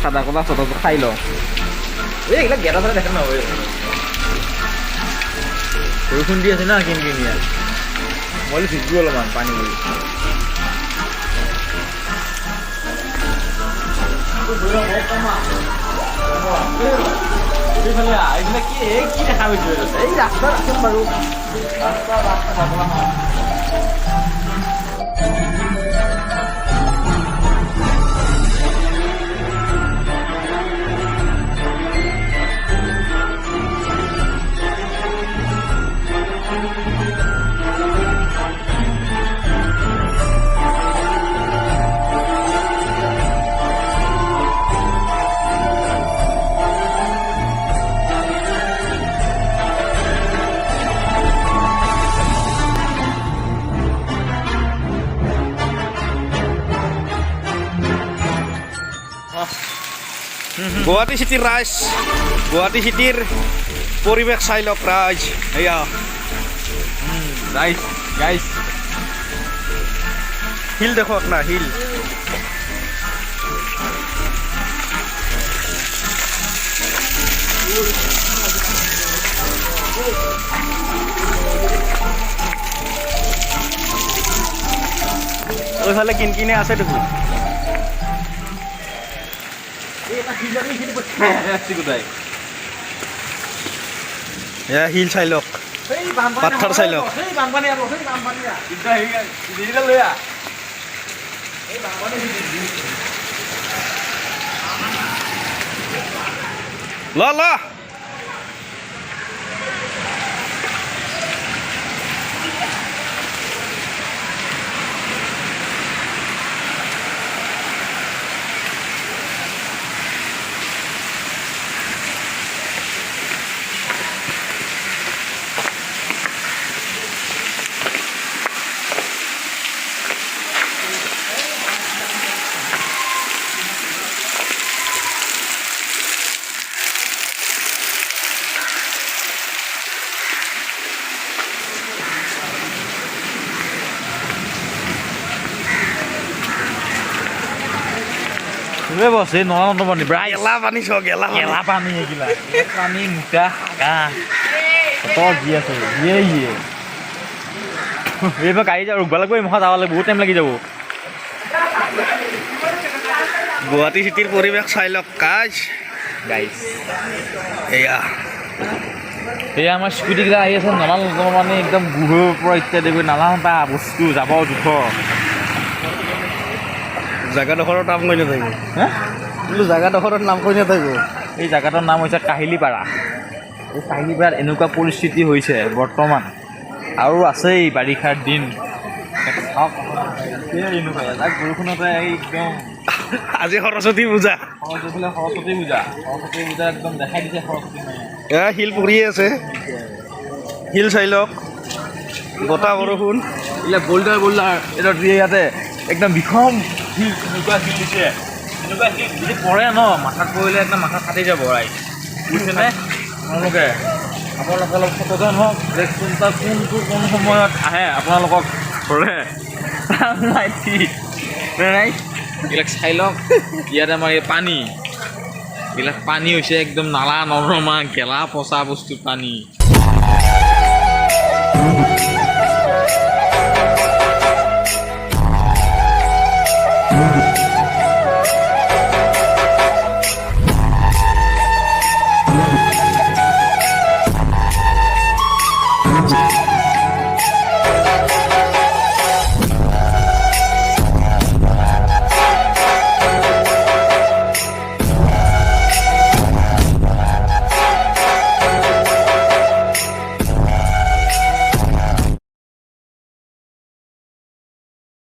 সাদা কলা চটাটো খাই লওঁ এইবিলাক গেটা চেটা দেখা নহয় বৰষুণ দি আছে না কিন কিনিয়া মই ভিজো অলপমান পানী কৰি এইবিলাক কি দেখা পাইছো এই ৰাস্তা ৰাস্তাত বাৰু ৰাস্তা গুৱাহাটী চিটিৰ ৰাইজ গুৱাহাটী চিটিৰ পৰিৱেশ চাই লওক ৰাইজ এয়া ৰাইজ গাইজ শিল দেখক না শিল ওইফালে কিনকিনে আছে দেখোন হিল চাই লওক পাথৰ চাই লওক ল ল বস এই নলা নর্দমা প্রায় গেলা পানি সব গেলা পানি এগুলা পানি মুটা হাগা কত জি আছে ইয়ে ইয়ে এইবাৰ গাড়ী যাব ৰুকবা লাগব মহা যাব লাগব বহুত টাইম লাগি যাব গুৱাহাটী চিটিৰ পৰিৱেশ চাই লওক গাইজ এয়া আমাৰ স্কুটিকেইটা আহি আছে নলা নৰ্দমা মানে একদম গুহৰ পৰা ইত্যাদি কৰি নানা এটা বস্তু যাব জোখ জাগাডোখৰৰ নাম কৈ নাথাকিব হা বোলো জাগাডোখৰৰ নাম কৈ নাথাকিব এই জাগাটোৰ নাম হৈছে কাহিলীপাৰা এই কাহিলীপাৰাত এনেকুৱা পৰিস্থিতি হৈছে বৰ্তমান আৰু আছেই বাৰিষাৰ দিন বৰষুণতে একদম আজি সৰস্বতী পূজা সৰস্বতী পূজা একদম দেখাই দিছে সৰস্বতী এয়া শিল পৰিয়ে আছে শিল চাই লওক বতাহ বৰষুণ এইবিলাক বল্ডাৰ এটা ইয়াতে একদম বিষম শিল এনেকুৱা শিল দিছে এনেকুৱা শিল যদি পৰে ন মাথাত পৰিলে একদম মাথা ফাটি যাব ৰাই বুজিছেনে আপোনালোকে আপোনালোকে অলপ সচেতন হওক যে কোনটো কোন সময়ত আহে আপোনালোকক ধৰে নাই ঠিক নাই এইবিলাক চাই লওক ইয়াতে আমাৰ এই পানী এইবিলাক পানী হৈছে একদম নালা নৰ্দমা গেলা পচা বস্তু পানী